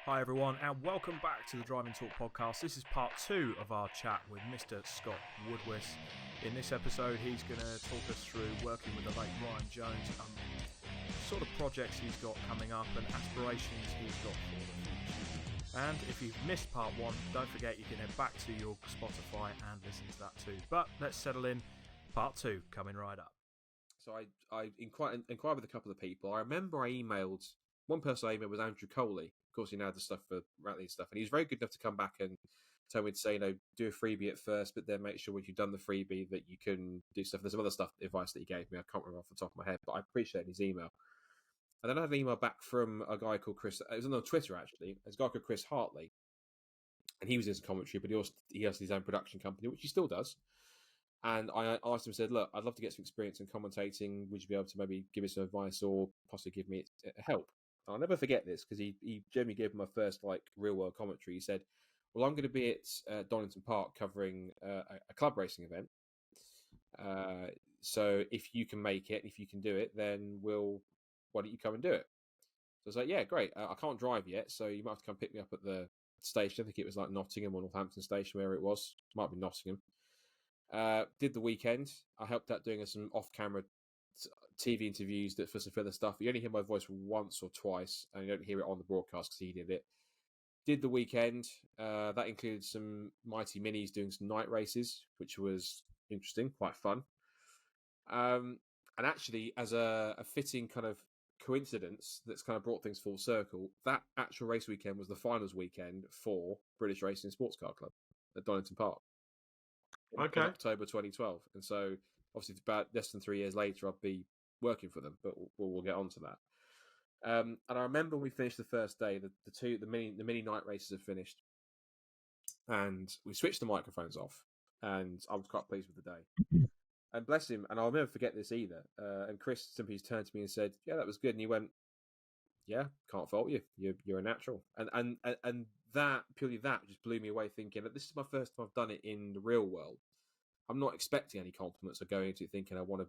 Hi everyone, and welcome back to the Driving Talk podcast. This is part 2 of our chat with Mr. Scott Woodwiss. In this episode, he's going to talk us through working with the late Ryan Jones, sort of projects he's got coming up and aspirations he's got for the future. And if you've missed part 1, don't forget you can head back to your Spotify and listen to that too. But let's settle in. Part 2 coming right up. So I inquired with a couple of people. I remember I emailed, one person I emailed was Andrew Coley. Of course, he now does stuff for Rattling stuff. And he was very good enough to come back and tell me to say, do a freebie at first, but then make sure once you've done the freebie that you can do stuff. There's some other advice that he gave me. I can't remember off the top of my head, but I appreciate his email. And then I had an email back from a guy called Chris. It was on Twitter, actually. There's a guy called Chris Hartley. And he was in some commentary, but he has his own production company, which he still does. And I asked him, said, look, I'd love to get some experience in commentating. Would you be able to maybe give me some advice or possibly give me help? And I'll never forget this because he generally gave me my first real world commentary. He said, well, I'm going to be at Donington Park covering a club racing event. So if you can make it, if you can do it, then why don't you come and do it? So I was like, yeah, great. I can't drive yet, so you might have to come pick me up at the station. I think it was like Nottingham or Northampton station, where it was. It might be Nottingham. Did the weekend. I helped out doing some off-camera TV interviews for some further stuff. You only hear my voice once or twice, and you don't hear it on the broadcast because he did it. Did the weekend. That included some Mighty Minis doing some night races, which was interesting, quite fun. And actually, as a fitting kind of coincidence that's kind of brought things full circle, that actual race weekend was the finals weekend for British Racing Sports Car Club at Donington Park. In October 2012. And so, obviously, it's about less than 3 years later, I'll be working for them, but we'll get on to that. And I remember when we finished the first day, the mini night races had finished, and we switched the microphones off, and I was quite pleased with the day. And bless him, and I'll never forget this either. And Chris simply turned to me and said, "Yeah, that was good." And he went, "Yeah, can't fault you. You're a natural." And that just blew me away, thinking that this is my first time I've done it in the real world. I'm not expecting any compliments or going into it thinking I want to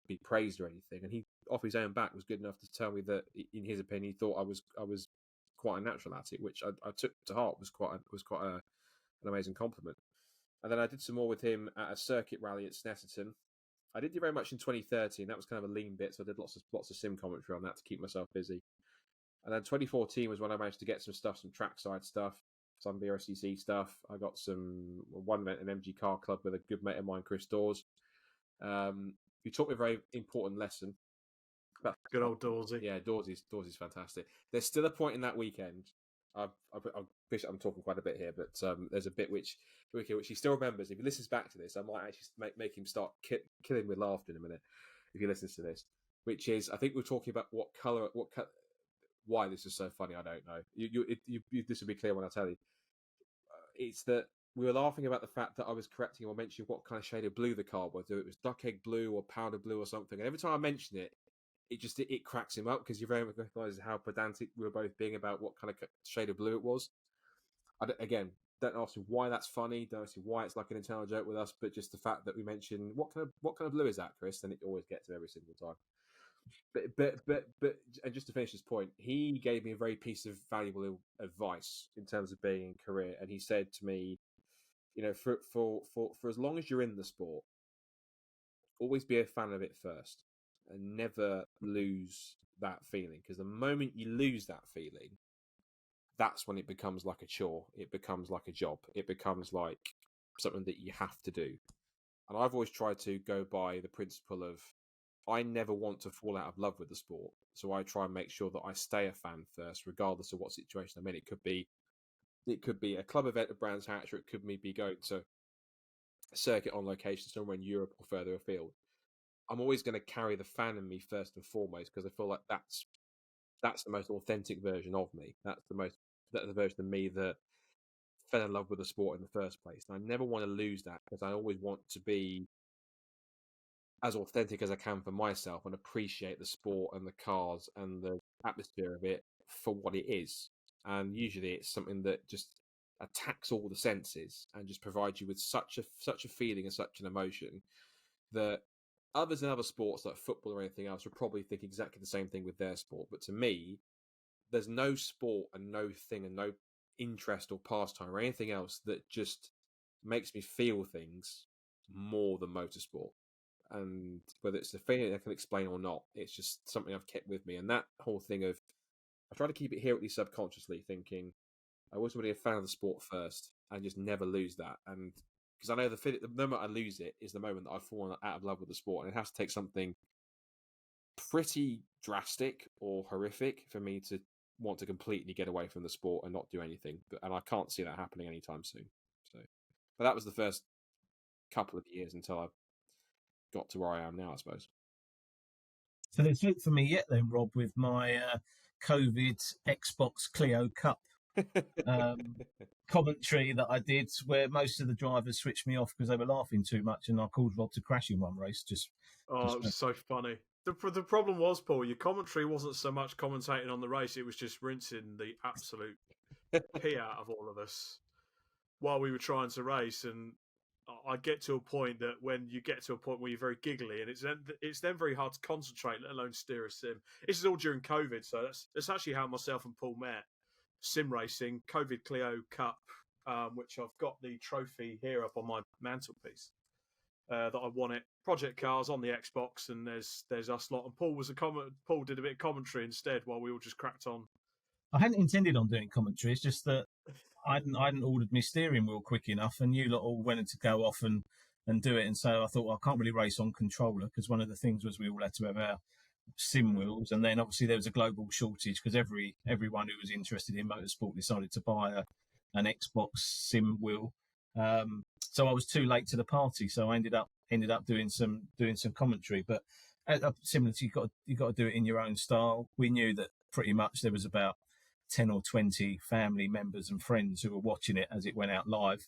be praised or anything. And he, off his own back, was good enough to tell me that, in his opinion, he thought I was quite a natural at it, which I took to heart. Was quite an amazing compliment. And then I did some more with him at a circuit rally at Snetterton. I didn't do very much in 2013. That was kind of a lean bit, so I did lots of sim commentary on that to keep myself busy. And then 2014 was when I managed to get some trackside stuff, some BRCC stuff. I got one event in MG Car Club with a good mate of mine, Chris Dawes. Who taught me a very important lesson. Good old Dawsey. Yeah, Dawsey's fantastic. There's still a point in that weekend. I'm talking quite a bit here, but there's a bit which he still remembers. If he listens back to this, I might actually make him start killing with laughter in a minute if he listens to this. Which is, I think we're talking about why this is so funny. I don't know. This will be clear when I tell you. It's that we were laughing about the fact that I was correcting or mentioning what kind of shade of blue the car was. Whether it was duck egg blue or powder blue or something. And every time I mention it, it cracks him up because you very much recognise how pedantic we were both being about what kind of shade of blue it was. Don't ask me why that's funny. Don't ask me why it's like an internal joke with us, but just the fact that we mentioned what kind of blue is that, Chris, and it always gets him every single time. But and just to finish this point, he gave me a very piece of valuable advice in terms of being in career, and he said to me, for as long as you're in the sport, always be a fan of it first, and never lose that feeling, because the moment you lose that feeling, that's when it becomes like a chore. It becomes like a job. It becomes like something that you have to do. And I've always tried to go by the principle of, I never want to fall out of love with the sport. So I try and make sure that I stay a fan first, regardless of what situation I'm in. It could be a club event at Brands Hatch, or it could be going to a circuit on location somewhere in Europe or further afield. I'm always going to carry the fan in me first and foremost, because I feel like that's the most authentic version of me. That's the version of me that fell in love with the sport in the first place. And I never want to lose that, because I always want to be as authentic as I can for myself and appreciate the sport and the cars and the atmosphere of it for what it is. And usually it's something that just attacks all the senses and just provides you with such a feeling and such an emotion that others in other sports like football or anything else would probably think exactly the same thing with their sport. But to me, there's no sport and no thing and no interest or pastime or anything else that just makes me feel things more than motorsport. And whether it's the thing I can explain or not, it's just something I've kept with me. And that whole thing of, I try to keep it here at least subconsciously, thinking I always want to be a fan of the sport first and just never lose that. And because I know the moment I lose it is the moment that I've fallen out of love with the sport, and it has to take something pretty drastic or horrific for me to want to completely get away from the sport and not do anything. And I can't see that happening anytime soon. So, but that was the first couple of years until I got to where I am now, I suppose. So there's hope for me yet then, Rob, with my COVID Xbox Clio Cup commentary that I did, where most of the drivers switched me off because they were laughing too much, and I called Rob to crash in one race. It was so funny. The problem was, Paul, your commentary wasn't so much commentating on the race; it was just rinsing the absolute pee out of all of us while we were trying to race. And I get to a point that when you get to a point where you're very giggly, and it's then very hard to concentrate, let alone steer a sim. This is all during COVID, so that's actually how myself and Paul met. Sim racing, COVID Clio Cup, which I've got the trophy here up on my mantelpiece. That I won it. Project Cars on the Xbox, and there's us lot. And Paul did a bit of commentary instead while we all just cracked on. I hadn't intended on doing commentary. It's just that I hadn't ordered my steering wheel quick enough, and you lot all wanted to go off and do it. And so I thought, well, I can't really race on controller, because one of the things was we all had to have our sim wheels, and then obviously there was a global shortage because everyone who was interested in motorsport decided to buy an Xbox sim wheel. So I was too late to the party, so I ended up doing some commentary. But similar to you got to do it in your own style. We knew that pretty much there was about 10 or 20 family members and friends who were watching it as it went out live.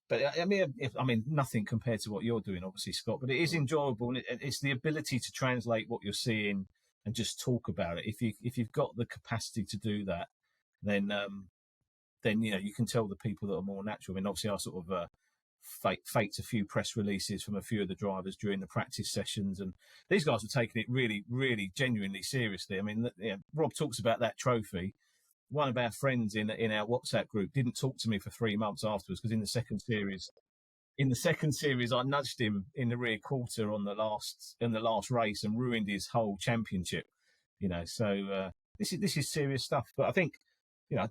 But I mean, nothing compared to what you're doing, obviously, Scott. But it is enjoyable, and it's the ability to translate what you're seeing and just talk about it. If you've got the capacity to do that, then you can tell the people that are more natural. I mean, obviously, I sort of faked a few press releases from a few of the drivers during the practice sessions, and these guys were taking it really, really genuinely seriously. I mean, Rob talks about that trophy. One of our friends in our WhatsApp group didn't talk to me for 3 months afterwards, because in the second series I nudged him in the rear quarter in the last race and ruined his whole championship. So this is serious stuff. But I think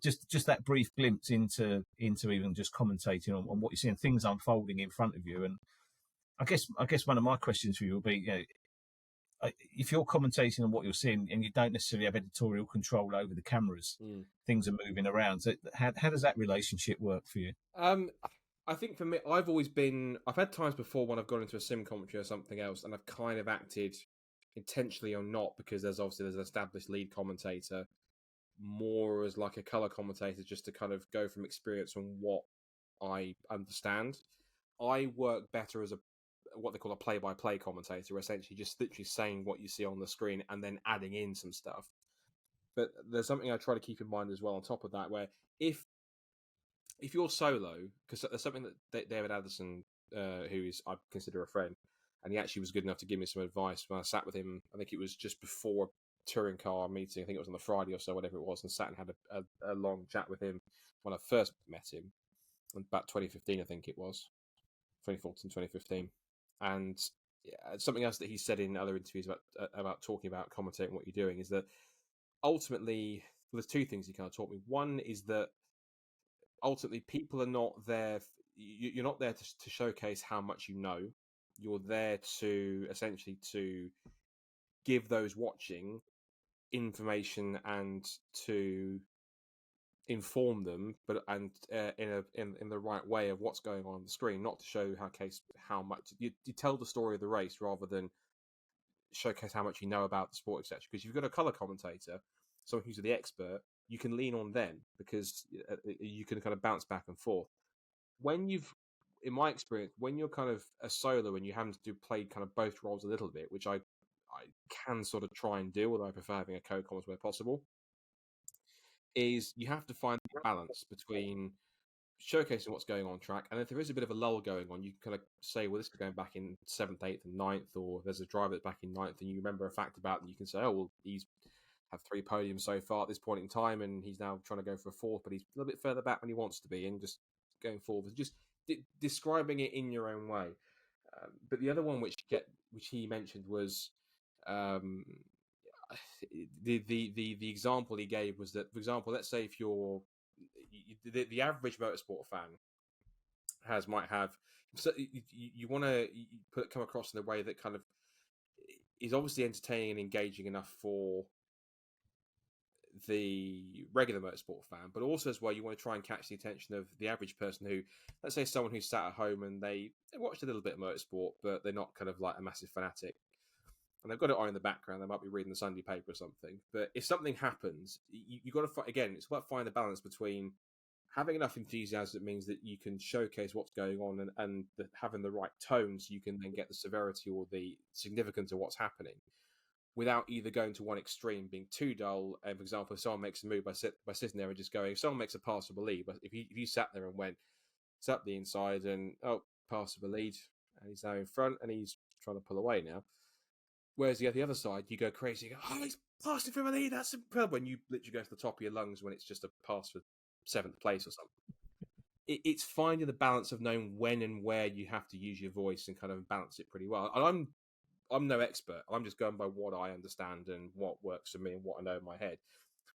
just that brief glimpse into even just commentating on what you're seeing, things unfolding in front of you. And I guess one of my questions for you will be, if you're commentating on what you're seeing and you don't necessarily have editorial control over the cameras, things are moving around. So how does that relationship work for you? I think for me, I've had times before when I've gone into a sim commentary or something else, and I've kind of acted intentionally or not, because there's an established lead commentator, more as like a colour commentator, just to kind of go from experience on what I understand. I work better as what they call a play-by-play commentator, essentially just literally saying what you see on the screen and then adding in some stuff. But there's something I try to keep in mind as well on top of that, where if you're solo, because there's something that David Addison, who I consider a friend, and he actually was good enough to give me some advice when I sat with him. I think it was just before touring car meeting. I think it was on the Friday or so, whatever it was, and sat and had a long chat with him when I first met him, about 2015, I think it was, 2014, 2015. And something else that he said in other interviews about talking about commentating what you're doing is that ultimately, there's two things he kind of taught me. One is that ultimately people are not there. You're not there to showcase how much you know. You're there to essentially to give those watching information and to inform them, but in the right way of what's going on the screen, not to show how much you tell the story of the race rather than showcase how much you know about the sport, etc. Because you've got a color commentator, someone who's the expert, you can lean on them because you can kind of bounce back and forth. In my experience, when you're kind of a solo and you have to play kind of both roles a little bit, which I can sort of try and do, although I prefer having a co-commentator where possible, is you have to find the balance between showcasing what's going on track, and if there is a bit of a lull going on, you can kind of say, well, this is going back in 7th, 8th and 9th, or there's a driver that's back in 9th and you remember a fact about them, you can say, oh, well, he's have 3 podiums so far at this point in time, and he's now trying to go for a 4th, but he's a little bit further back than he wants to be, and just going forward, just describing it in your own way. But the other one which he mentioned was the example he gave was that, for example, let's say if you're the average motorsport fan might have, so you want to come across in a way that kind of is obviously entertaining and engaging enough for the regular motorsport fan, but also as well you want to try and catch the attention of the average person who, let's say, someone who's sat at home and they watched a little bit of motorsport, but they're not kind of like a massive fanatic, and they've got it on in the background. They might be reading the Sunday paper or something. But if something happens, you got to again, it's about finding the balance between having enough enthusiasm that means that you can showcase what's going on, and having the right tone so you can then get the severity or the significance of what's happening, without either going to one extreme, being too dull. And for example, if someone makes a move by sitting there and just going, if someone makes a passable lead, but if you sat there and went, it's up the inside and, oh, passable lead, and he's now in front and he's trying to pull away now. Whereas the other side, you go crazy, you go, oh, he's passing from a lead, that's incredible. And you literally go to the top of your lungs when it's just a pass for 7th place or something. It's finding the balance of knowing when and where you have to use your voice and kind of balance it pretty well. And I'm no expert. I'm just going by what I understand and what works for me and what I know in my head.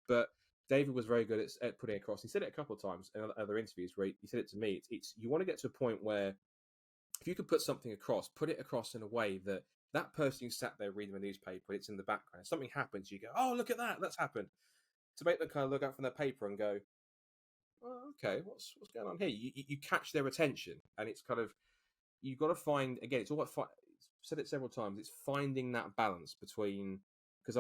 But David was very good at putting it across. He said it a couple of times in other interviews where he said it to me. It's you want to get to a point where if you can put something across, put it across in a way that person who sat there reading the newspaper, it's in the background. If something happens, you go, oh, look at that, that's happened. To make them kind of look up from their paper and go, oh, okay, what's going on here? You catch their attention, and it's kind of, you've got to find, again, it's all about, I've said it several times, it's finding that balance between, because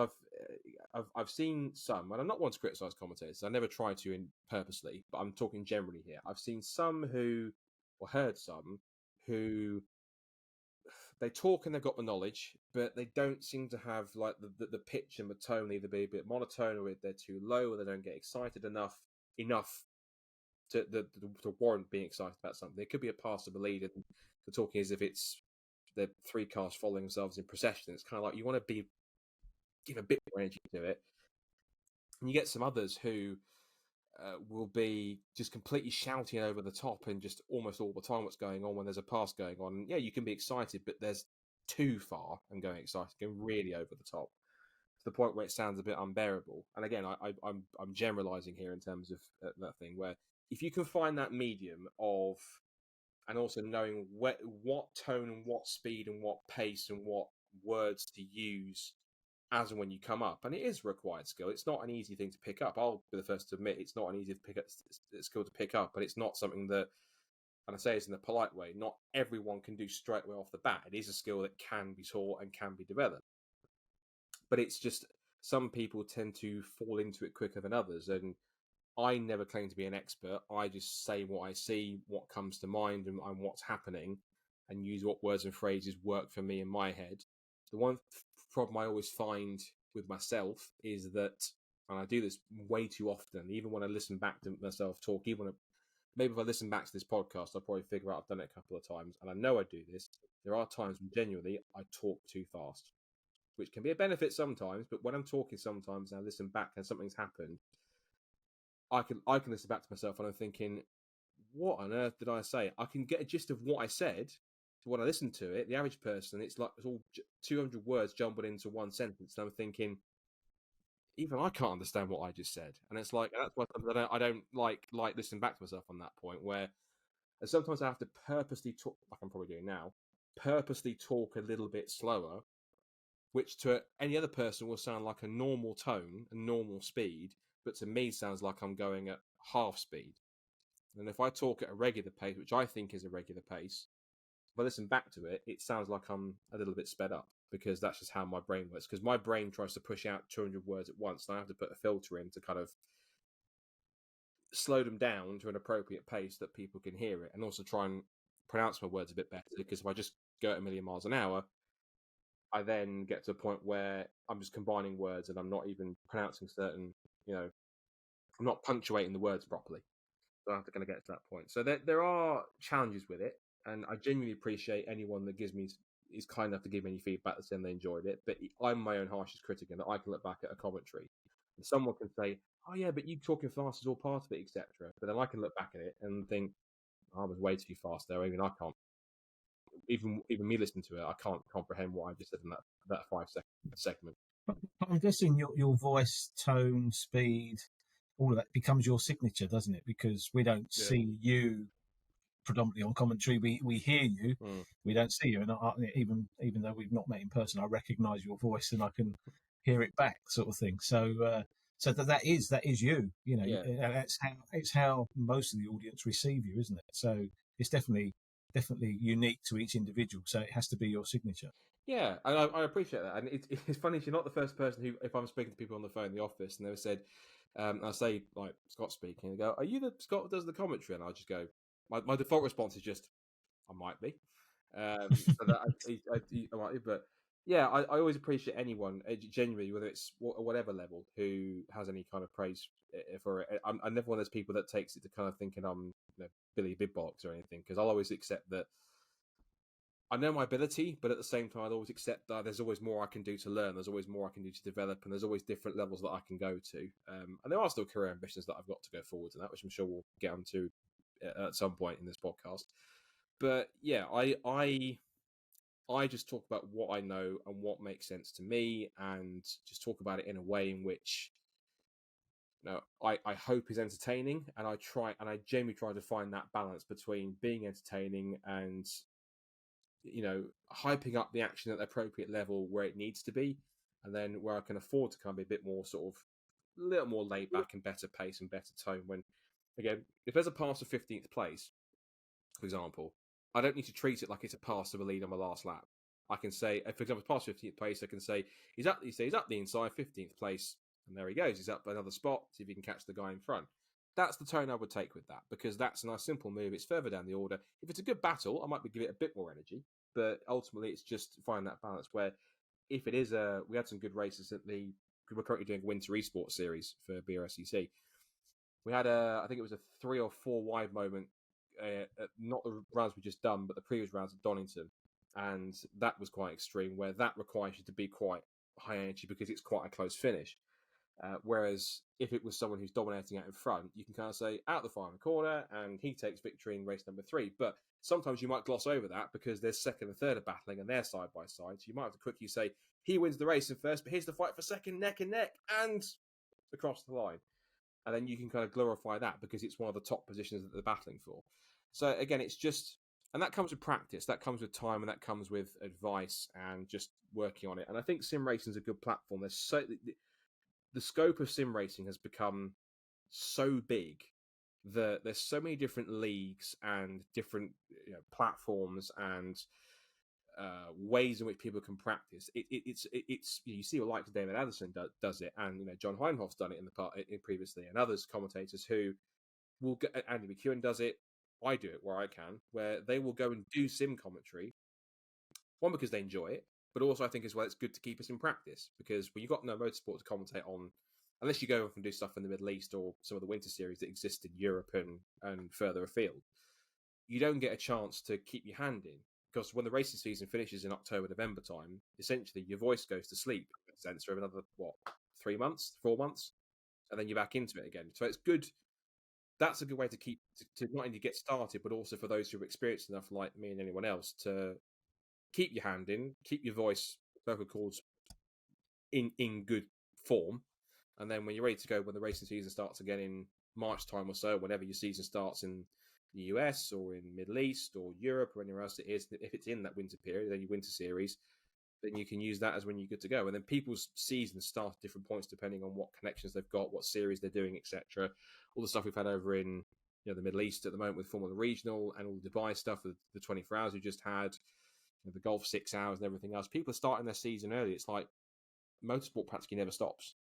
I've seen some, and I'm not one to criticise commentators, I never try to purposely, but I'm talking generally here. I've seen some who, or heard some, who they talk and they've got the knowledge, but they don't seem to have like the pitch and the tone, either be a bit monotone or they're too low, or they don't get excited enough to warrant being excited about something. It could be a passable lead, and the talking as if it's the 3 cars following themselves in procession. It's kind of like you want to give a bit more energy to it. And you get some others who will be just completely shouting over the top and just almost all the time what's going on when there's a pass going on. And yeah, you can be excited, but there's too far and going really over the top to the point where it sounds a bit unbearable. And again, I'm generalizing here in terms of that thing where if you can find that medium of, and also knowing what tone and what speed and what pace and what words to use as and when you come up, and it is required skill. It's not an easy thing to pick up. I'll be the first to admit it's not an easy skill to pick up, but it's not something that, and I say this in a polite way, not everyone can do straight away off the bat. It is a skill that can be taught and can be developed. But it's just some people tend to fall into it quicker than others, and I never claim to be an expert. I just say what I see, what comes to mind, and what's happening, and use what words and phrases work for me in my head. The one problem I always find with myself is that, and I do this way too often, even when I listen back to myself talk, maybe if I listen back to this podcast, I'll probably figure out I've done it a couple of times, and I know I do this. There are times when genuinely I talk too fast, which can be a benefit sometimes, but when I'm talking sometimes and I listen back and something's happened, I can listen back to myself and I'm thinking, what on earth did I say? I can get a gist of what I said when I listen to it. The average person, it's like it's all 200 words jumbled into one sentence, and I'm thinking, even I can't understand what I just said. And it's like, that's why I don't like listening back to myself on that point, where sometimes I have to purposely talk, like I'm probably doing now, purposely talk a little bit slower, which to any other person will sound like a normal tone, a normal speed, but to me sounds like I'm going at half speed. And if I talk at a regular pace, which I think is a regular pace, if I listen back to it, it sounds like I'm a little bit sped up, because that's just how my brain works. Because my brain tries to push out 200 words at once, and I have to put a filter in to kind of slow them down to an appropriate pace that people can hear it, and also try and pronounce my words a bit better. Because if I just go at a million miles an hour, I then get to a point where I'm just combining words and I'm not even pronouncing certain, I'm not punctuating the words properly. So I'm going to get to that point. So there are challenges with it, and I genuinely appreciate anyone that is kind enough to give me any feedback that's saying they enjoyed it. But I'm my own harshest critic, and I can look back at a commentary And someone can say, "Oh yeah, but you talking fast is all part of it, etc." But then I can look back at it and think, "I was way too fast there. Even I can't. Even me listening to it, I can't comprehend what I just said in that 5 second segment." I'm guessing your voice, tone, speed, all of that becomes your signature, doesn't it? Because we don't see you predominantly on commentary. We hear you, we don't see you. And even though we've not met in person, I recognise your voice and I can hear it back, sort of thing. So that is you. You know, it's how most of the audience receive you, isn't it? So it's definitely unique to each individual. So it has to be your signature. Yeah, and I appreciate that. And it's funny, you're not the first person who, if I'm speaking to people on the phone in the office and they've said, I say, like, Scott speaking, and they go, "Are you the Scott who does the commentary?" And I'll just go, my default response is just, "I might be." So that I might be. But yeah, I always appreciate anyone, genuinely, whether it's whatever level, who has any kind of praise for it. I'm never one of those people that takes it to kind of thinking I'm Billy Big Box or anything, because I'll always accept that I know my ability, but at the same time, I'd always accept that there's always more I can do to learn. There's always more I can do to develop, and there's always different levels that I can go to. And there are still career ambitions that I've got to go forward to that, which I'm sure we'll get onto at some point in this podcast. But yeah, I just talk about what I know and what makes sense to me, and just talk about it in a way in which I hope is entertaining, and I genuinely try to find that balance between being entertaining and hyping up the action at the appropriate level where it needs to be, and then where I can afford to kind of be a bit more sort of a little more laid back and better pace and better tone. When, again, if there's a pass of 15th place, for example, I don't need to treat it like it's a pass of a lead on my last lap. I can say, for example, pass 15th place, I can say he's up the inside, 15th place, and there he goes. He's up another spot. See if he can catch the guy in front. That's the tone I would take with that, because that's a nice simple move. It's further down the order. If it's a good battle, I might give it a bit more energy, but ultimately it's just finding that balance where, if it is we had some good races we're currently doing a winter esports series for BRSEC. We had I think it was a 3 or 4 wide moment, not the rounds we just done, but the previous rounds at Donington, and that was quite extreme, where that requires you to be quite high energy because it's quite a close finish. Whereas if it was someone who's dominating out in front, you can kind of say out the final corner and he takes victory in race number 3. But sometimes you might gloss over that because there's second and third are battling and they're side by side. So you might have to quickly say he wins the race in first, but here's the fight for second, neck and neck, and across the line. And then you can kind of glorify that because it's one of the top positions that they're battling for. So again, it's just, and that comes with practice, that comes with time, and that comes with advice and just working on it. And I think sim racing is a good platform. The scope of sim racing has become so big that there's so many different leagues and different platforms and ways in which people can practice. It's you see what like David Addison does it, and John Heinhoff's done it in the part previously, and others commentators who will go, Andy McEwen does it. I do it where I can, where they will go and do sim commentary. One, because they enjoy it, but also I think as well it's good to keep us in practice, because when you've got no motorsport to commentate on, unless you go off and do stuff in the Middle East or some of the winter series that exist in Europe and further afield, you don't get a chance to keep your hand in, because when the racing season finishes in October, November time, essentially your voice goes to sleep in a sense for another 3 months, 4 months, and then you're back into it again. So it's good. That's a good way to keep to not only get started, but also for those who are experienced enough, like me and anyone else, to keep your hand in, keep your voice, vocal cords in good form, and then when you're ready to go, when the racing season starts again in March time or so, whenever your season starts in the US or in Middle East or Europe or anywhere else it is, if it's in that winter period, then your winter series, then you can use that as when you're good to go. And then people's seasons start at different points depending on what connections they've got, what series they're doing, etc. All the stuff we've had over in the Middle East at the moment with Formula Regional and all the Dubai stuff, the 24 hours we just had, the Golf 6 hours and everything else. People are starting their season early. It's like motorsport practically never stops.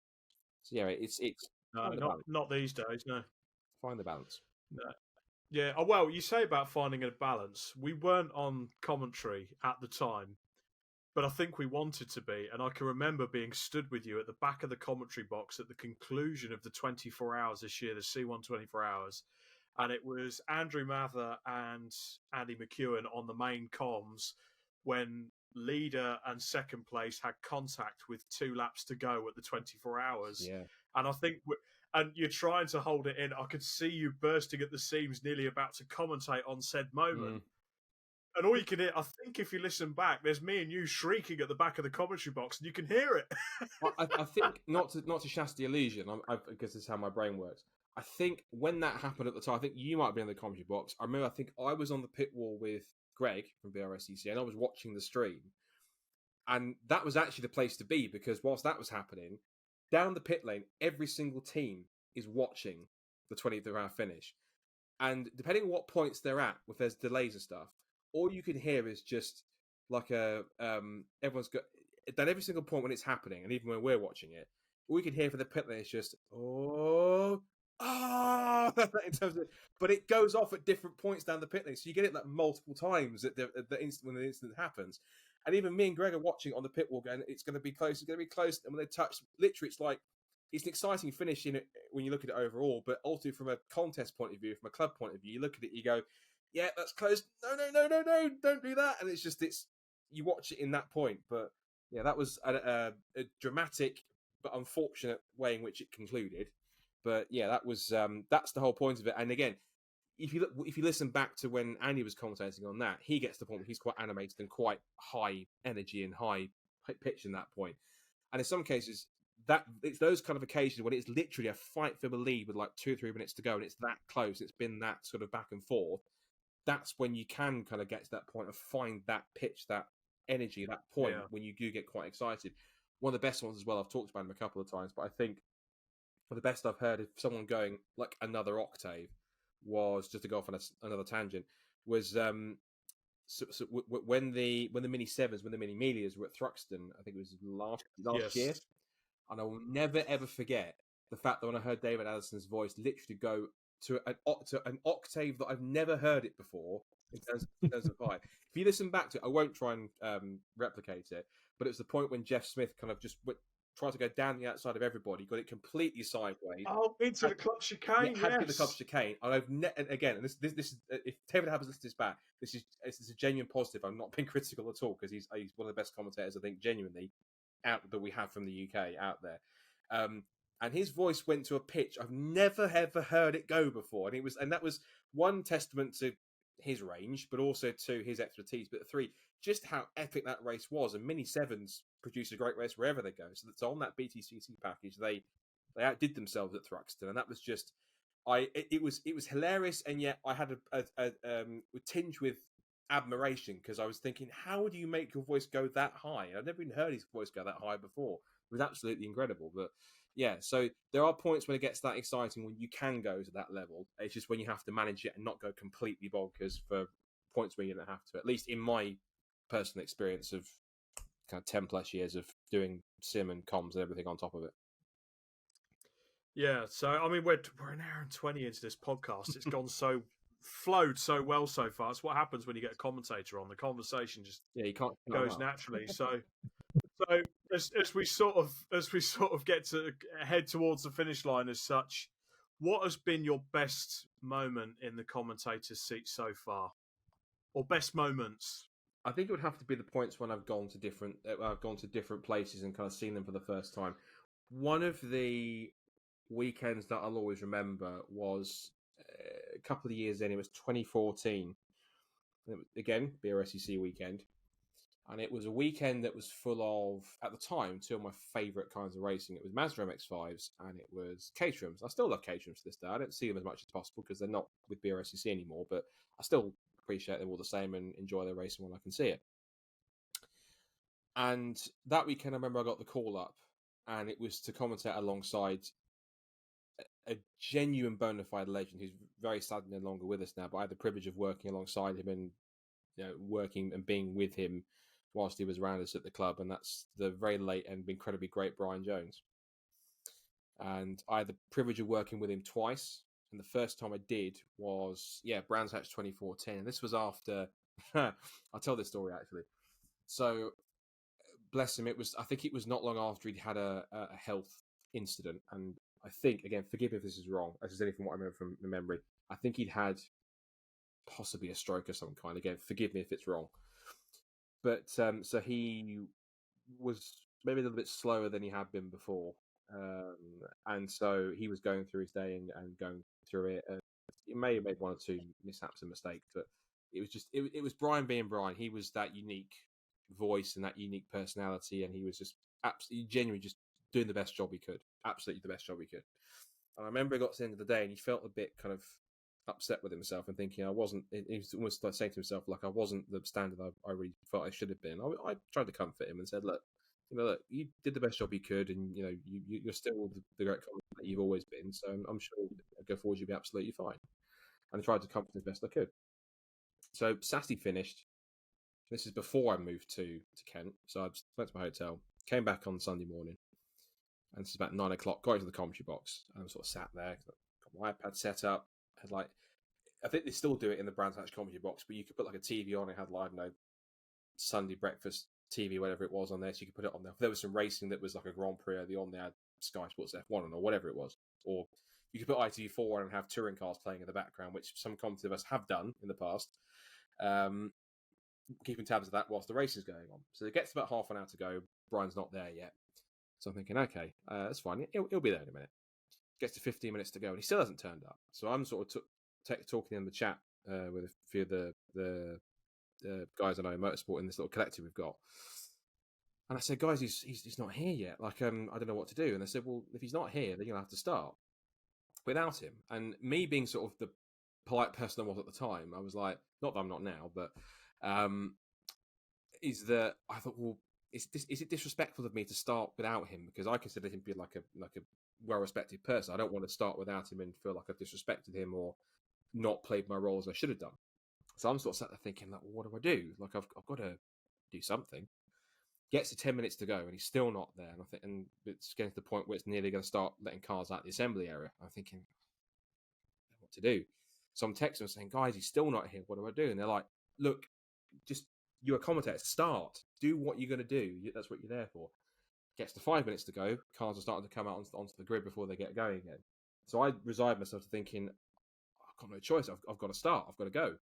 So yeah, it's no, not these days. No, find the balance. No. Yeah. Oh well, you say about finding a balance. We weren't on commentary at the time, but I think we wanted to be. And I can remember being stood with you at the back of the commentary box at the conclusion of the 24 hours this year, the C1 24 hours. And it was Andrew Mather and Andy McEwen on the main comms when leader and second place had contact with 2 laps to go at the 24 hours. Yeah. and I think and you're trying to hold it in. I could see you bursting at the seams, nearly about to commentate on said moment. And all you can hear, I think, if you listen back, there's me and you shrieking at the back of the commentary box, and you can hear it. I think not to shatter the illusion, because this is how my brain works. I think when that happened at the time, I think you might have been in the commentary box. I remember, I think I was on the pit wall with Greg from BRSCC, and I was watching the stream. And that was actually the place to be, because whilst that was happening, down the pit lane, every single team is watching the 20th round finish. And depending on what points they're at, if there's delays and stuff, all you can hear is just like everyone's got at every single point when it's happening, and even when we're watching it, all you can hear for the pit lane is just in terms of, but it goes off at different points down the pit lane, so you get it like multiple times at the instant when the incident happens. And even me and Greg are watching on the pit wall, going, "It's going to be close. It's going to be close." And when they touch, literally, it's an exciting finish in it when you look at it overall, but also from a contest point of view, from a club point of view, you look at it, you go, "Yeah, that's close. No, don't do that." And it's you watch it in that point. But yeah, that was a dramatic but unfortunate way in which it concluded. But yeah, that was that's the whole point of it. And again, if you listen back to when Andy was commentating on that, he gets to the point where he's quite animated and quite high energy and high pitch in that point. And in some cases, that it's those kind of occasions when it's literally a fight for the lead with like 2 or 3 minutes to go, and it's that close, it's been that sort of back and forth. That's when you can kind of get to that point of find that pitch, that energy, that point when you do get quite excited. One of the best ones as well, I've talked about him a couple of times, but I think for the best I've heard of someone going like another octave was, just to go off on another tangent, was when the mini sevens, when the mini melias were at Thruxton, I think it was last year, and I will never ever forget the fact that when I heard David Addison's voice literally go to an octave that I've never heard it before in terms of vibe. If you listen back to it, I won't try and replicate it, but it was the point when Jeff Smith kind of just tried to go down the outside of everybody, got it completely sideways. Oh, into the club chicane. Yeah, had to get the club chicane. And again, and this is if David Habbers listens back, this is a genuine positive. I'm not being critical at all, because he's one of the best commentators I think genuinely out that we have from the UK out there. And his voice went to a pitch I've never ever heard it go before, and that was one testament to his range, but also to his expertise. But 3, just how epic that race was. And Mini Sevens produce a great race wherever they go. So that's on that BTCC package. They outdid themselves at Thruxton, and that was just it was hilarious, and yet I had a tinge with admiration, because I was thinking, how do you make your voice go that high? I've never even heard his voice go that high before. It was absolutely incredible. But yeah, so there are points when it gets that exciting, when you can go to that level. It's just when you have to manage it and not go completely bonkers for points where you don't have to. At least in my personal experience of kind of 10 plus years of doing sim and comms and everything on top of it. Yeah, so I mean, we're an hour and 20 into this podcast. It's flowed so well so far. It's what happens when you get a commentator on. The conversation just you can't goes naturally. So as we sort of get to head towards the finish line as such, what has been your best moment in the commentator's seat so far, or best moments? I think it would have to be the points when I've gone to different places and kind of seen them for the first time. One of the weekends that I'll always remember was a couple of years in. It was 2014. Again, BRSCC weekend. And it was a weekend that was full of, at the time, 2 of my favourite kinds of racing. It was Mazda MX-5s and it was Caterhams. I still love Caterhams to this day. I don't see them as much as possible because they're not with BRSCC anymore, but I still appreciate them all the same and enjoy their racing when I can see it. And that weekend, I remember I got the call up, and it was to commentate alongside a genuine bona fide legend who's very sadly no longer with us now, but I had the privilege of working alongside him and working and being with him whilst he was around us at the club, and that's the very late and incredibly great Brian Jones. And I had the privilege of working with him twice, and the first time I did was Brands Hatch 2014. And this was after I'll tell this story actually. So bless him, I think it was not long after he'd had a health incident, and I think, again, forgive me if this is wrong, this is anything what I remember from memory, I think he'd had possibly a stroke of some kind. Again, forgive me if it's wrong. But so he was maybe a little bit slower than he had been before. And so he was going through his day and going through it. He may have made one or two mishaps and mistakes, but it was just it was Brian being Brian. He was that unique voice and that unique personality, and he was just absolutely genuinely just doing the best job he could. Absolutely the best job he could. And I remember he got to the end of the day and he felt a bit kind of upset with himself and thinking he was almost like saying to himself, like, I wasn't the standard I really felt I should have been. I tried to comfort him and said, look, look, you did the best job you could, and you're still the great comic that you've always been. So I'm sure go forward you'll be absolutely fine. And I tried to comfort him as best I could. So Saturday finished. This is before I moved to Kent. So I went to my hotel, came back on Sunday morning, and this is about 9 o'clock. Got into the commentary box, and I sort of sat there, got my iPad set up. Had I think they still do it in the Brands Hatch commentary box, but you could put like a TV on. It had I don't know, Sunday breakfast TV, whatever it was on there, so you could put it on there. If there was some racing that was like a Grand Prix, or on there, Sky Sports F1 or whatever it was, or you could put ITV4 and have touring cars playing in the background, which some commentators of us have done in the past, keeping tabs of that whilst the race is going on. So it gets about half an hour to go. Brian's not there yet, so I'm thinking, okay, that's fine. He'll be there in a minute. Gets to 15 minutes to go, and he still hasn't turned up. So I'm sort of talking in the chat with a few of the guys I know in motorsport in this little collective we've got. And I said, guys, he's not here yet. Like, I don't know what to do. And they said, well, if he's not here, then you'll have to start without him. And me being sort of the polite person I was at the time, I was like, not that I'm not now, but is that I thought, well, is it disrespectful of me to start without him? Because I consider him to be like a well-respected person. I don't want to start without him and feel like I've disrespected him or not played my role as I should have done. So I'm sort of sat there thinking, like, well, what do I do? Like, I've got to do something. Gets to 10 minutes to go, and he's still not there. And I think, and it's getting to the point where it's nearly going to start letting cars out the assembly area. I'm thinking, what to do? So I'm texting them saying, guys, he's still not here. What do I do? And they're like, look, just you're a commentator. Start. Do what you're going to do. That's what you're there for. Gets to 5 minutes to go. Cars are starting to come out onto the grid before they get going again. So I resigned myself to thinking, I've got no choice. I've got to start. I've got to go.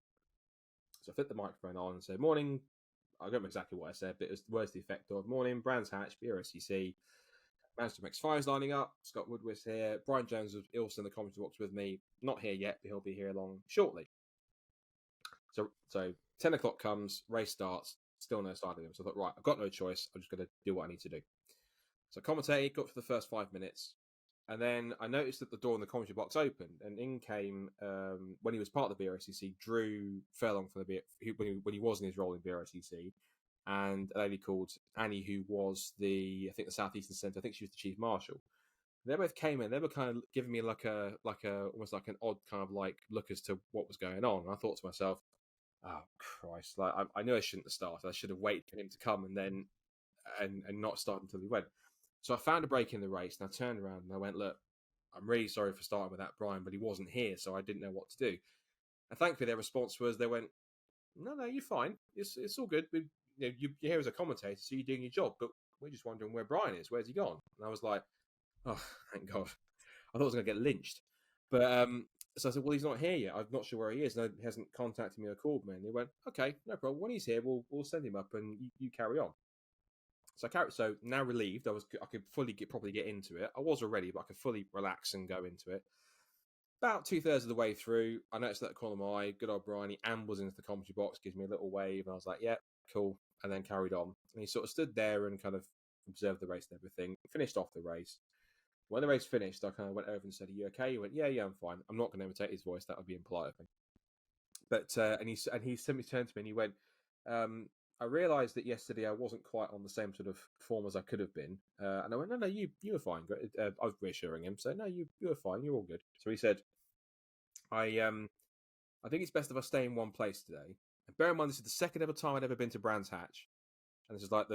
So I flipped the microphone on and said, morning. I don't know exactly what I said, but it was words to the effect of, morning, Brands Hatch, BRSCC, Manchester MX-5's lining up, Scott Woodwiss here, Brian Jones was also in the commentary box with me, not here yet, but he'll be here along shortly. So 10 o'clock comes, race starts, still no sign of him. So I thought, right, I've got no choice, I'm just going to do what I need to do. So I commentated, got for the first 5 minutes, and then I noticed that the door in the commentary box opened, and in came, when he was part of the BRSCC, Drew Furlong from when he was in his role in BRSCC, and a lady called Annie, who was the Southeastern Centre. I think she was the Chief Marshal. They both came in. They were kind of giving me like a almost like an odd kind of like look as to what was going on. And I thought to myself, oh Christ! Like I knew I shouldn't have started. I should have waited for him to come and then and not start until he went. So I found a break in the race, and I turned around and I went, look, I'm really sorry for starting without Brian, but he wasn't here, so I didn't know what to do. And thankfully, their response was, they went, no, you're fine. It's all good. You're here as a commentator, so you're doing your job, but we're just wondering where Brian is. Where's he gone? And I was like, oh, thank God. I thought I was going to get lynched. But so I said, well, he's not here yet. I'm not sure where he is. No, he hasn't contacted me or called me. And he went, okay, no problem. When he's here, we'll send him up and you carry on. So now relieved, I could properly get into it. I was already, but I could fully relax and go into it. About 2/3 of the way through, I noticed that corner of my eye, good old Brian, he ambles into the commentary box, gives me a little wave, and I was like, yeah, cool, and then carried on. And he sort of stood there and kind of observed the race and everything, finished off the race. When the race finished, I kind of went over and said, are you okay? He went, yeah, I'm fine. I'm not going to imitate his voice, that would be impolite of me. But, and he simply turned to me and he went, I realised that yesterday I wasn't quite on the same sort of form as I could have been. And I went, no, you were fine. I was reassuring him. So, no, you were fine. You're all good. So he said, I think it's best if I stay in one place today. And bear in mind, this is the second ever time I'd ever been to Brands Hatch. And this is like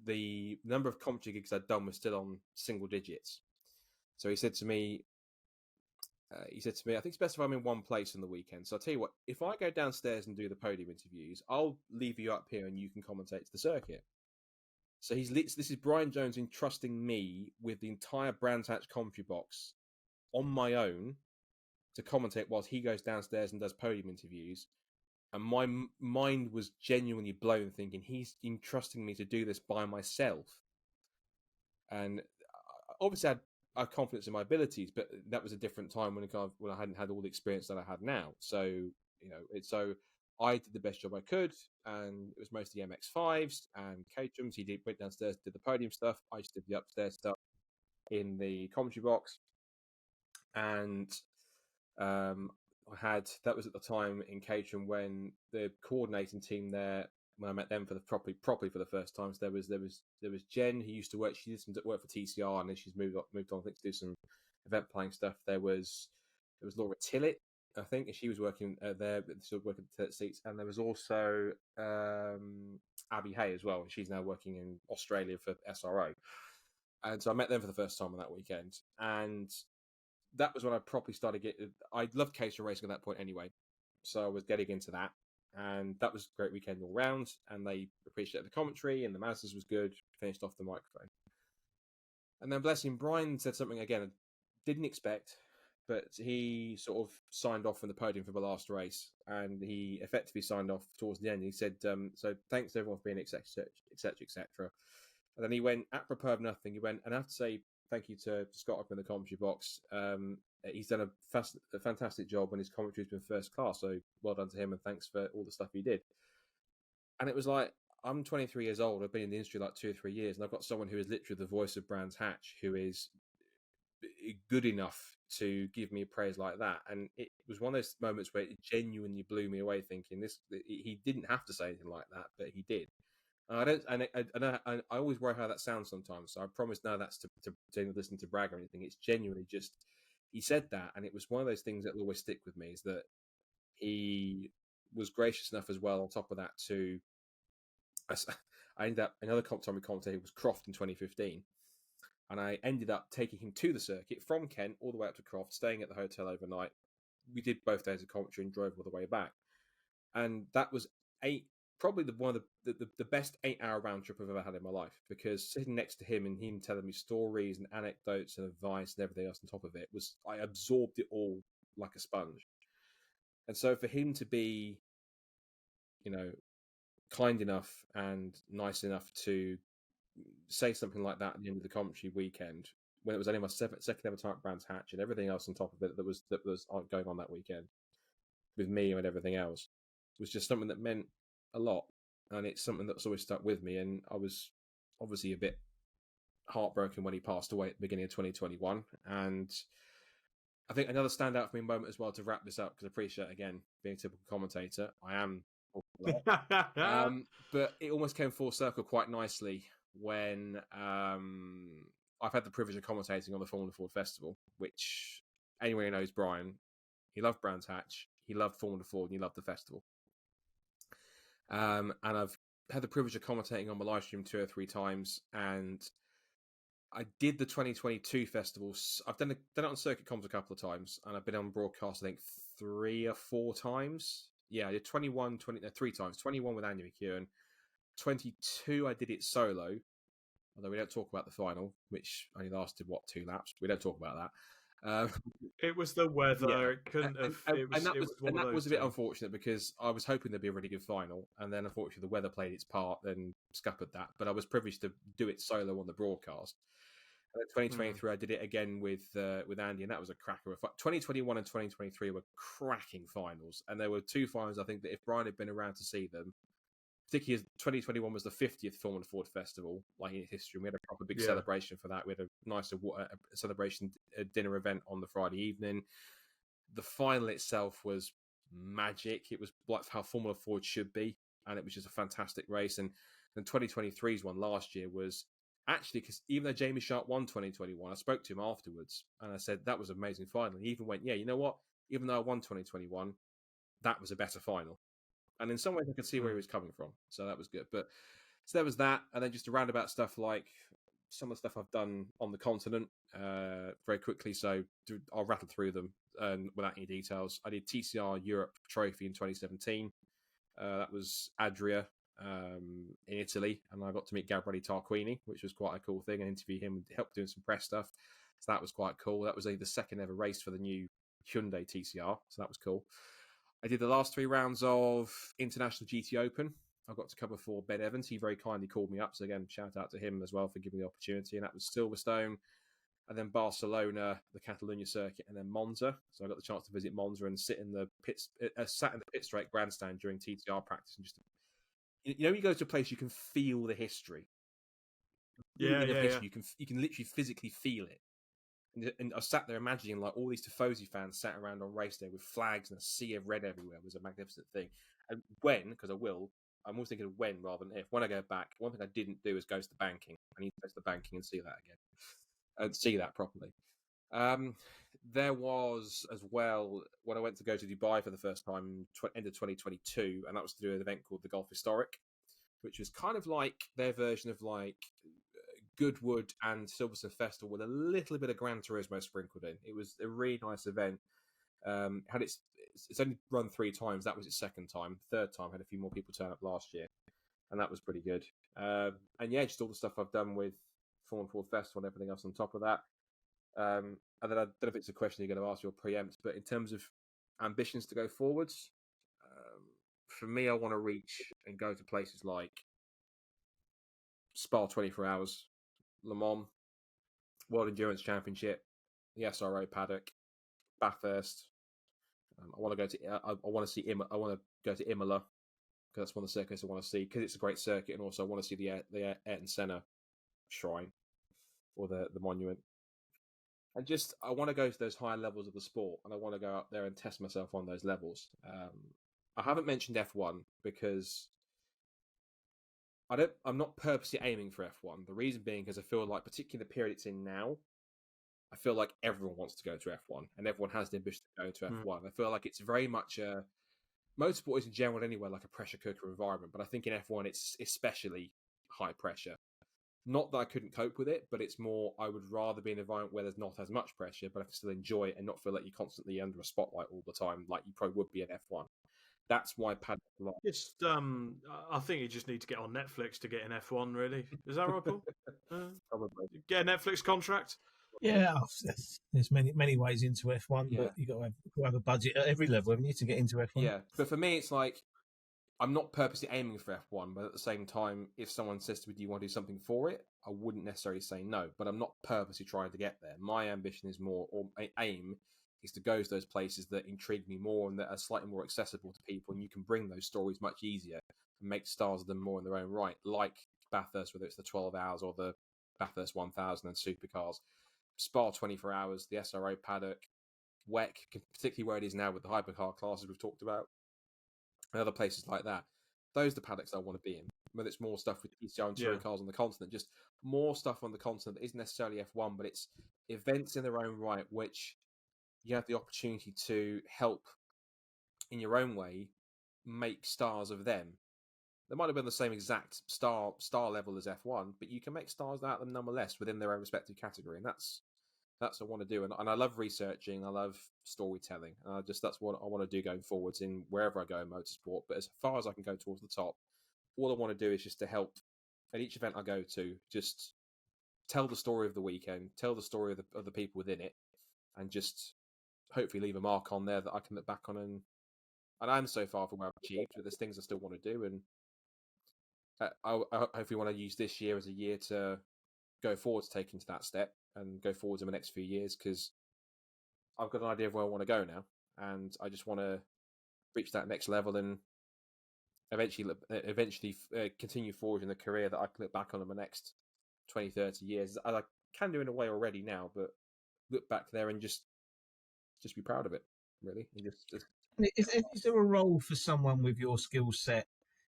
the number of commentary gigs I'd done was still on single digits. So he said to me, I think it's best if I'm in one place on the weekend. So I'll tell you what, if I go downstairs and do the podium interviews, I'll leave you up here and you can commentate to the circuit. So this is Brian Jones entrusting me with the entire Brands Hatch commentary box on my own to commentate whilst he goes downstairs and does podium interviews. And my mind was genuinely blown, thinking he's entrusting me to do this by myself. And obviously I had confidence in my abilities, but that was a different time when I hadn't had all the experience that I had now. So so I did the best job I could, and it was mostly MX5s and Caterhams. Went downstairs, did the podium stuff. I just did the upstairs stuff in the commentary box, and that was at the time in Caterham when the coordinating team there, when I met them properly for the first time. So there was Jen, who used to work. She did some work for TCR, and then she's moved on, I think, to do some event planning stuff. There was Laura Tillett, I think, and she was working there, sort of working at the seats. And there was also Abby Hay as well. She's now working in Australia for SRO. And so I met them for the first time on that weekend, and that was when I properly started getting. I loved Caterham racing at that point anyway, so I was getting into that, and that was a great weekend all round. And they appreciated the commentary, and the Mazdas was good. Finished off the microphone, and then bless him, Brian said something again I didn't expect, but he sort of signed off from the podium for the last race, and he effectively signed off towards the end. He said, "So thanks to everyone for being etc., etc., etc." And then he went, apropos of nothing, he went, and I have to say thank you to Scott up in the commentary box. He's done a fantastic job, and his commentary has been first class. So well done to him, and thanks for all the stuff he did. And it was like, I'm 23 years old. I've been in the industry like 2 or 3 years, and I've got someone who is literally the voice of Brands Hatch, who is good enough to give me praise like that. And it was one of those moments where it genuinely blew me away, thinking he didn't have to say anything like that, but he did. I always worry how that sounds sometimes. So I promise now that's to listen to brag or anything. It's genuinely just, he said that, and it was one of those things that will always stick with me, is that he was gracious enough as well. On top of that, I ended up, another time we commentated was Croft in 2015, and I ended up taking him to the circuit from Kent all the way up to Croft, staying at the hotel overnight. We did both days of commentary and drove all the way back, and that was probably one of the best 8-hour round trip I've ever had in my life, because sitting next to him and him telling me stories and anecdotes and advice and everything else on top of it, I absorbed it all like a sponge. And so for him to be, kind enough and nice enough to say something like that at the end of the commentary weekend, when it was only my second ever time at Brands Hatch, and everything else on top of it that was going on that weekend with me and everything else, was just something that meant a lot, and it's something that's always stuck with me. And I was obviously a bit heartbroken when he passed away at the beginning of 2021. And I think another standout for me moment as well, to wrap this up, because I appreciate, again, being a typical commentator, I am but it almost came full circle quite nicely when I've had the privilege of commentating on the Formula Ford Festival, which anyone who knows Brian, he loved Brands Hatch, he loved Formula Ford, and he loved the festival. And I've had the privilege of commentating on my live stream 2 or 3 times, and I did the 2022 festivals. I've done it on Circuit Comms a couple of times, and I've been on broadcast, I think, 3 or 4 times. Yeah, I did 3 times. 21 with Andy McEwen. 22, I did it solo, although we don't talk about the final, which only lasted, 2 laps? We don't talk about that. It was the weather. Yeah. It couldn't have. That was a bit unfortunate, because I was hoping there'd be a really good final, and then unfortunately the weather played its part and scuppered that. But I was privileged to do it solo on the broadcast. And in 2023, I did it again with Andy, and that was a cracker. 2021 and 2023 were cracking finals, and there were 2 finals, I think, that if Brian had been around to see them, particularly as 2021 was the 50th Formula Ford Festival, like in history, and we had a proper big celebration for that. We had a nice celebration dinner event on the Friday evening. The final itself was magic. It was like how Formula Ford should be, and it was just a fantastic race. And 2023's one last year was actually, because even though Jamie Sharp won 2021, I spoke to him afterwards, and I said, that was an amazing final. He even went, yeah, you know what? Even though I won 2021, that was a better final. And in some ways, I could see where he was coming from. So that was good. But so there was that. And then just a roundabout stuff, like some of the stuff I've done on the continent very quickly. So I'll rattle through them without any details. I did TCR Europe Trophy in 2017. That was Adria in Italy. And I got to meet Gabriele Tarquini, which was quite a cool thing, and interview him and help doing some press stuff. So that was quite cool. That was the second ever race for the new Hyundai TCR. So that was cool. I did the last 3 rounds of International GT Open. I got to cover for Ben Evans. He very kindly called me up. So again, shout out to him as well for giving me the opportunity. And that was Silverstone, and then Barcelona, the Catalunya circuit, and then Monza. So I got the chance to visit Monza and sit in the sat in the pit straight grandstand during TTR practice, and just you go to a place you can feel the history. Yeah. History, you can literally physically feel it. And I sat there imagining like all these Tifosi fans sat around on race day with flags and a sea of red everywhere. It was a magnificent thing. And because I'm always thinking of when rather than if. When I go back, one thing I didn't do is go to the banking. I need to go to the banking and see that again. And see that properly. There was as well when I went to go to Dubai for the first time, end of 2022, and that was to do an event called the Gulf Historic, which was kind of like their version of like Goodwood and Silverstone Festival with a little bit of Gran Turismo sprinkled in. It was a really nice event. It's only run 3 times. That was its second time. Third time had a few more people turn up last year, and that was pretty good. And yeah, just all the stuff I've done with Formula Ford Festival and everything else on top of that. And then I don't know if it's a question you're going to ask or preempt, but in terms of ambitions to go forwards, for me, I want to reach and go to places like Spa 24 Hours, Le Mans, World Endurance Championship, the SRO paddock, Bathurst. I want to go to. I want to see. I want to go to Imola because that's one of the circuits I want to see because it's a great circuit, and also I want to see the Ayrton Senna shrine or the monument. And just I want to go to those higher levels of the sport, and I want to go up there and test myself on those levels. I haven't mentioned F1 because I'm not purposely aiming for F1. The reason being because I feel like, particularly the period it's in now, I feel like everyone wants to go to F1 and everyone has the ambition to go to F1. I feel like it's very much motorsport is in general anyway like a pressure cooker environment, but I think in F1 it's especially high pressure. Not that I couldn't cope with it, but it's more I would rather be in an environment where there's not as much pressure, but I can still enjoy it and not feel like you're constantly under a spotlight all the time, like you probably would be in F1. That's why paddock. Just, I think you just need to get on Netflix to get in F1. Really, is that right, Paul? Probably get a Netflix contract. Yeah, there's many ways into F1, but you got to have a budget at every level, haven't you, to get into F1? Yeah, but for me, it's like I'm not purposely aiming for F1, but at the same time, if someone says to me, "Do you want to do something for it?" I wouldn't necessarily say no, but I'm not purposely trying to get there. My ambition is more, or aim is to go to those places that intrigue me more and that are slightly more accessible to people, and you can bring those stories much easier and make stars of them more in their own right, like Bathurst, whether it's the 12 hours or the Bathurst 1000 and supercars, Spa 24 hours, the SRO paddock, WEC, particularly where it is now with the hypercar classes we've talked about, and other places like that. Those are the paddocks I want to be in. Whether it's more stuff with PCR and touring cars on the continent, just more stuff on the continent that isn't necessarily F1, but it's events in their own right, which you have the opportunity to help in your own way make stars of them. They might have been the same exact star level as F1, but you can make stars out of them nonetheless within their own respective category, and that's what I want to do. And I love researching, I love storytelling. That's what I want to do going forwards in wherever I go in motorsport. But as far as I can go towards the top, all I want to do is just to help at each event I go to, just tell the story of the weekend, tell the story of the people within it, and just hopefully leave a mark on there that I can look back on. And I'm so far from where I've achieved, but there's things I still want to do. And I hopefully want to use this year as a year to go forward to taking to that step and go forward in the next few years, because I've got an idea of where I want to go now, and I just want to reach that next level and eventually continue forging the career that I can look back on in the next 20, 30 years. I can do in a way already now, but look back there and just be proud of it, really. And Is there a role for someone with your skill set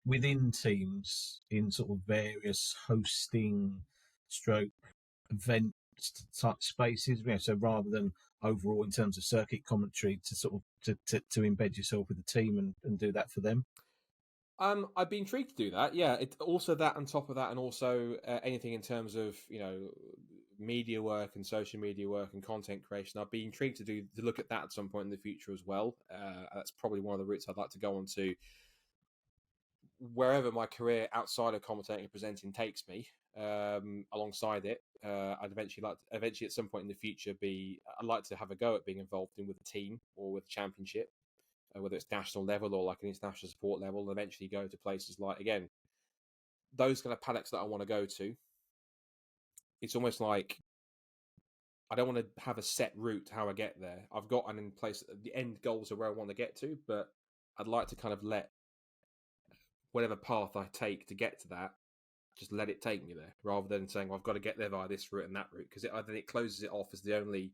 within teams in sort of various hosting stroke event type spaces? So rather than overall in terms of circuit commentary, to sort of to embed yourself with the team and do that for them? I'd be intrigued to do that. Yeah, it also that on top of that, and also anything in terms of media work and social media work and content creation. I'd be intrigued to look at that at some point in the future as well. That's probably one of the routes I'd like to go on to, wherever my career outside of commentating and presenting takes me. Alongside it, I'd eventually at some point in the future I'd like to have a go at being involved with a team or with a championship, whether it's national level or like an international support level, and eventually go to places like, again, those kind of paddocks that I want to go to. It's almost like I don't want to have a set route to how I get there. I've got an in place. The end goals are where I want to get to, but I'd like to kind of let whatever path I take to get to that, just let it take me there, rather than saying, well, I've got to get there via this route and that route, because then it closes it off as the only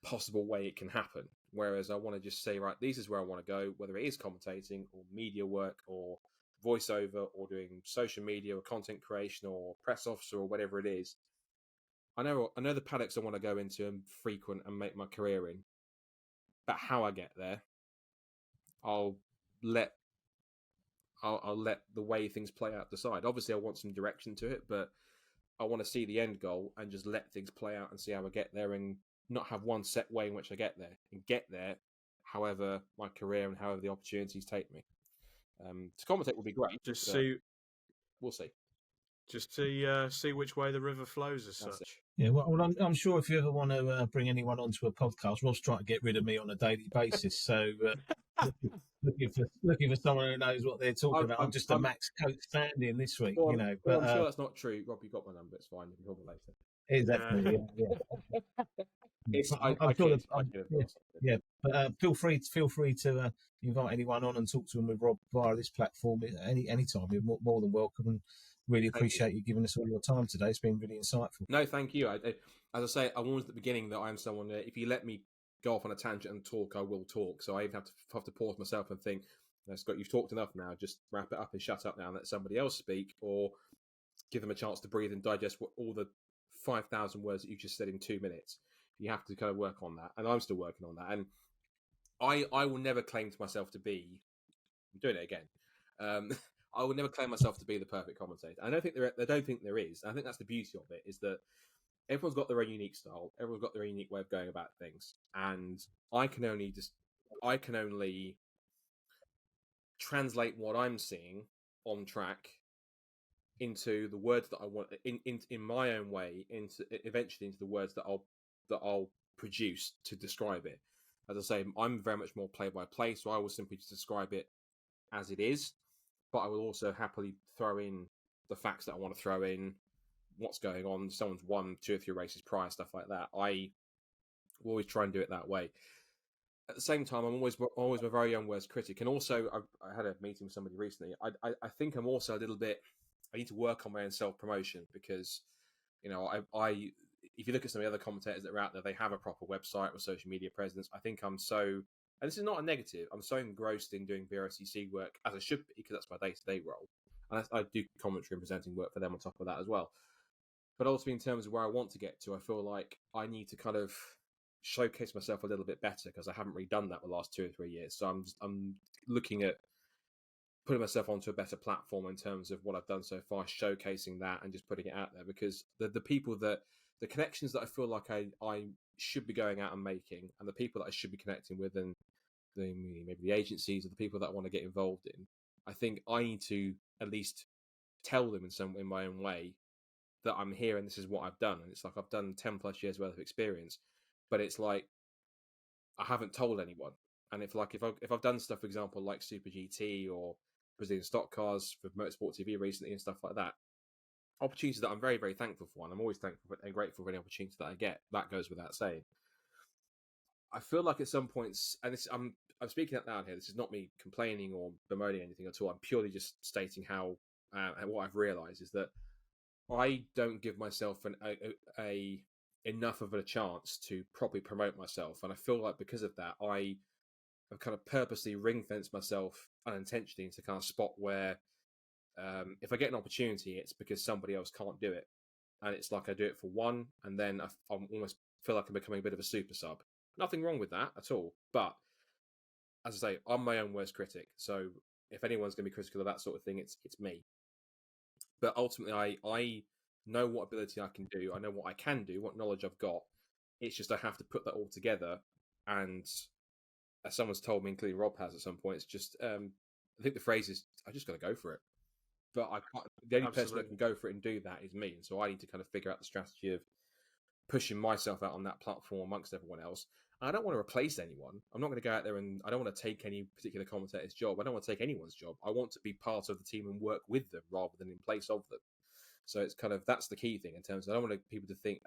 possible way it can happen. Whereas I want to just say, right, this is where I want to go, whether it is commentating or media work or voiceover or doing social media or content creation or press officer or whatever it is. I know the paddocks I want to go into and frequent and make my career in, but how I get there, I'll let the way things play out decide. Obviously, I want some direction to it, but I want to see the end goal and just let things play out and see how I get there, and not have one set way in which I get there, and get there however my career and however the opportunities take me. To commentate would be great. Just see, we'll see. Just see which way the river flows, as That's such. Yeah, well, I'm sure if you ever want to bring anyone onto a podcast, Rob's trying to get rid of me on a daily basis. So looking for someone who knows what they're talking about. I'm just a Max Coates stand-in this week, well, you know. Well, but I'm sure that's not true. Rob, you got my number. It's fine. You can call me later. Exactly. Yeah. But feel free to invite anyone on and talk to them with Rob via this platform any time. You're more than welcome, and really appreciate you giving us all your time today. It's been really insightful. No, thank you. As I say, I warned at the beginning that I'm someone that if you let me go off on a tangent and talk, I will talk. So I even have to pause myself and think, Scott, you've talked enough now. Just wrap it up and shut up now and let somebody else speak, or give them a chance to breathe and digest all the 5,000 words that you've just said in 2 minutes. You have to kind of work on that, and I'm still working on that. And I will never claim to myself to be. I'm doing it again. I will never claim myself to be the perfect commentator. I don't think there is. I think that's the beauty of it, is that everyone's got their own unique style. Everyone's got their own unique way of going about things, and I can only translate what I'm seeing on track into the words that I want in my own way, eventually into the words that I'll produce to describe it. As I say, I'm very much more play by play, so I will simply just describe it as it is, but I will also happily throw in the facts that I want to throw in, what's going on, someone's won 2 or 3 races prior, stuff like that. I will always try and do it that way. At the same time, I'm always my very own worst critic, and also I had a meeting with somebody recently. I think I'm also a little bit. I need to work on my own self-promotion, because, I if you look at some of the other commentators that are out there, they have a proper website or social media presence. I think I'm so, and this is not a negative, I'm so engrossed in doing VRCC work, as I should be, because that's my day-to-day role. And I do commentary and presenting work for them on top of that as well. But ultimately, in terms of where I want to get to, I feel like I need to kind of showcase myself a little bit better, because I haven't really done that the last 2 or 3 years. So I'm looking at putting myself onto a better platform in terms of what I've done so far, showcasing that and just putting it out there, because the people the connections that I feel like I should be going out and making, and the people that I should be connecting with, and maybe the agencies or the people that I want to get involved in, I think I need to at least tell them in my own way that I'm here and this is what I've done. And it's like, I've done 10 plus years worth of experience, but it's like I haven't told anyone. And if I've done stuff, for example, like Super GT or Brazilian stock cars for Motorsport TV recently and stuff like that, opportunities that I'm very, very thankful for, and I'm always thankful and grateful for any opportunity that I get. That goes without saying. I feel like at some points, and I'm speaking out loud here, this is not me complaining or bemoaning anything at all. I'm purely just stating how and what I've realised is that I don't give myself enough of a chance to properly promote myself, and I feel like because of that, I have kind of purposely ring-fenced myself unintentionally into kind of spot where if I get an opportunity, it's because somebody else can't do it, and it's like I do it for one, and then I almost feel like I'm becoming a bit of a super sub. Nothing wrong with that at all, but as I say, I'm my own worst critic. So if anyone's going to be critical of that sort of thing, it's me. But ultimately, I know what ability I can do. I know what I can do, what knowledge I've got. It's just I have to put that all together. And as someone's told me, including Rob has at some point, it's just, I think the phrase is, I just got to go for it. But I can't, the only person that can go for it and do that is me. And so I need to kind of figure out the strategy of pushing myself out on that platform amongst everyone else. And I don't want to replace anyone. I'm not going to go out there and I don't want to take any particular commentator's job. I don't want to take anyone's job. I want to be part of the team and work with them rather than in place of them. So it's kind of, that's the key thing in terms of, I don't want people to think,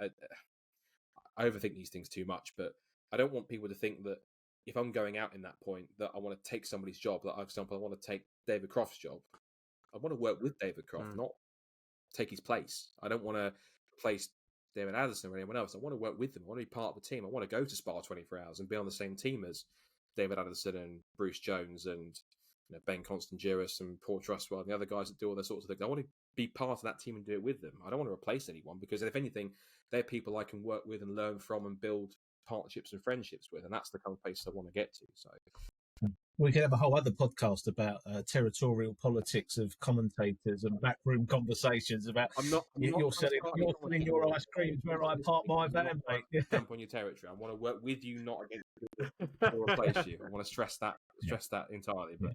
I overthink these things too much, but I don't want people to think that if I'm going out in that point that I want to take somebody's job. Like, for example, I want to take David Croft's job. I want to work with David Croft, not take his place. I don't want to place David Addison or anyone else. I want to work with them. I want to be part of the team. I want to go to Spa 24 Hours and be on the same team as David Addison and Bruce Jones and Ben Constant-Juris and Paul Trustwell and the other guys that do all those sorts of things. I want to be part of that team and do it with them. I don't want to replace anyone, because if anything, they're people I can work with and learn from and build partnerships and friendships with, and that's the kind of place I want to get to. So we could have a whole other podcast about territorial politics of commentators and backroom conversations about you're selling your ice creams where I park my van, mate. Camp on your territory. I want to work with you, not against you, or replace you. I want to stress that entirely. But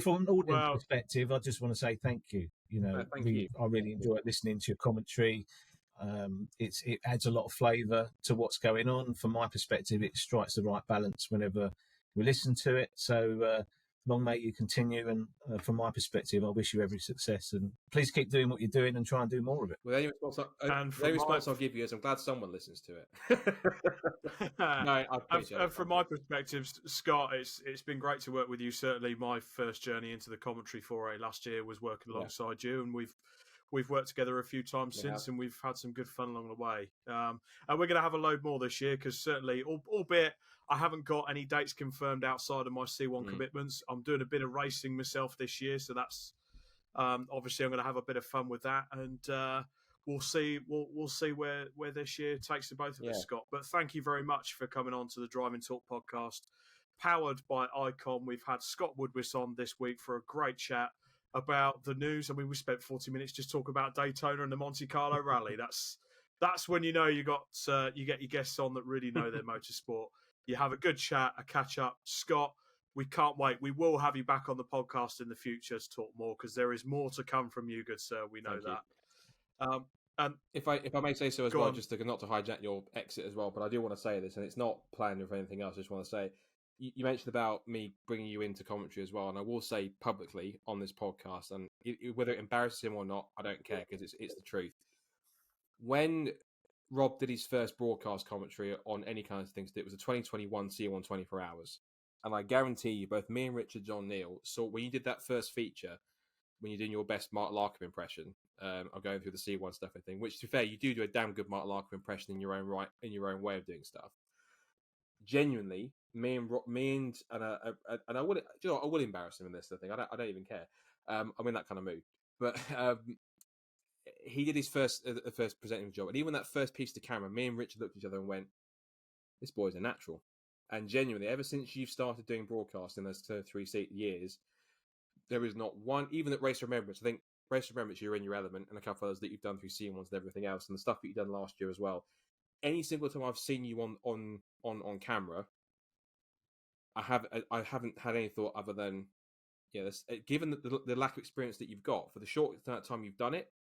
from an audience perspective, I just want to say thank you. I really enjoy listening to your commentary. It adds a lot of flavour to what's going on. From my perspective, it strikes the right balance whenever we listen to it. So long may you continue, and from my perspective, I wish you every success, and please keep doing what you're doing and try and do more of it. Well, the only response I'll give you is I'm glad someone listens to it. And from my perspective, Scott, it's been great to work with you. Certainly my first journey into the commentary foray last year was working alongside you, and we've worked together a few times since, and we've had some good fun along the way. And we're going to have a load more this year, because certainly, albeit I haven't got any dates confirmed outside of my C1 commitments, I'm doing a bit of racing myself this year, so that's obviously I'm going to have a bit of fun with that, and we'll see where this year takes the both of us, Scott. But thank you very much for coming on to the Driving Talk podcast, powered by Icon. We've had Scott Woodwiss on this week for a great chat about the news. I mean, we spent 40 minutes just talking about Daytona and the Monte Carlo Rally. That's when you get your guests on that really know their motorsport. You have a good chat, a catch up. Scott, we can't wait. We will have you back on the podcast in the future to talk more, because there is more to come from you, good sir. We know that. And if I may say so as well, just not to hijack your exit as well, but I do want to say this, and it's not planned with anything else. I just want to say, you mentioned about me bringing you into commentary as well, and I will say publicly on this podcast, and whether it embarrasses him or not, I don't care, because it's the truth. When Rob did his first broadcast commentary on any kind of things, it was a 2021 C1 24 Hours, and I guarantee you, both me and Richard John Neal saw when you did that first feature, when you're doing your best Mark Larkham impression, of going through the C1 stuff and thing, which, to be fair, you do a damn good Mark Larkham impression in your own right, in your own way of doing stuff. Genuinely, I will embarrass him in this thing. I don't even care. I'm in that kind of mood. But he did his first presenting job, and even that first piece to camera, me and Richard looked at each other and went, "This boy's a natural." And genuinely, ever since you've started doing broadcasting, those 3 years, there is not one, even at Race Remembrance. I think Race Remembrance, you're in your element, and a couple of others that you've done through C1s and everything else, and the stuff that you've done last year as well. Any single time I've seen you on camera, I haven't had any thought other than, given the lack of experience that you've got, for the short time you've done it,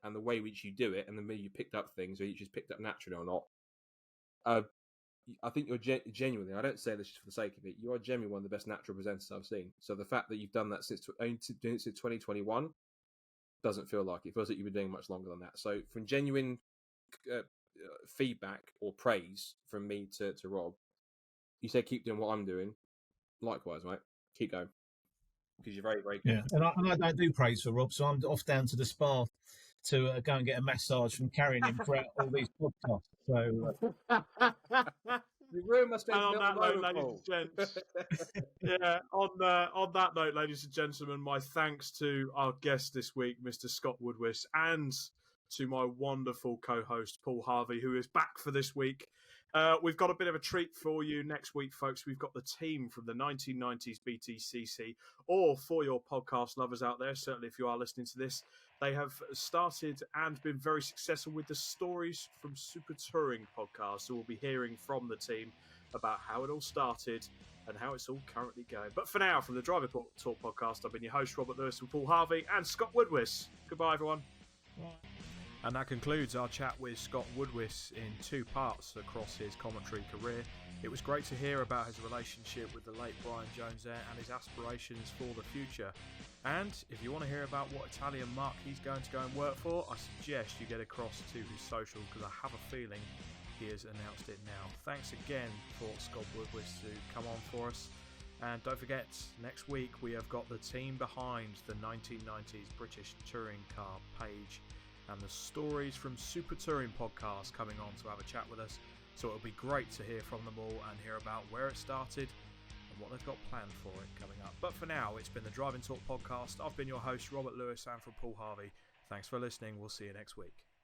and the way which you do it, and the way you picked up things, or you just picked up naturally or not, I think you're genuinely, I don't say this just for the sake of it, you are genuinely one of the best natural presenters I've seen. So the fact that you've done that since 2021 doesn't feel like it. It feels like you've been doing much longer than that. So from genuine feedback or praise from me to Rob, you say keep doing what I'm doing. Likewise, mate. Keep going, because you're very, very good. Yeah, and I don't do praise for Rob, so I'm off down to the spa to go and get a massage from carrying him throughout all these podcasts. So the room must be on that note, ladies and gents. On that note, ladies and gentlemen, my thanks to our guest this week, Mr. Scott Woodwiss, and to my wonderful co-host Paul Harvey, who is back for this week. We've got a bit of a treat for you next week, folks. We've got the team from the 1990s BTCC, or for your podcast lovers out there, certainly if you are listening to this, they have started and been very successful with the Stories from Super Touring podcast. So we'll be hearing from the team about how it all started and how it's all currently going. But for now, from the Driving Talk podcast, I've been your host, Robert Lewis, with Paul Harvey and Scott Woodwiss. Goodbye, everyone. And that concludes our chat with Scott Woodwiss in 2 parts across his commentary career. It was great to hear about his relationship with the late Brian Jones there and his aspirations for the future. And if you want to hear about what Italian marque he's going to go and work for, I suggest you get across to his social, because I have a feeling he has announced it now. Thanks again for Scott Woodwiss to come on for us. And don't forget, next week we have got the team behind the 1990s British Touring Car page and the Stories from Super Touring podcast coming on to have a chat with us. So it'll be great to hear from them all and hear about where it started and what they've got planned for it coming up. But for now, it's been the Driving Talk podcast. I've been your host, Robert Lewis, and from Paul Harvey. Thanks for listening. We'll see you next week.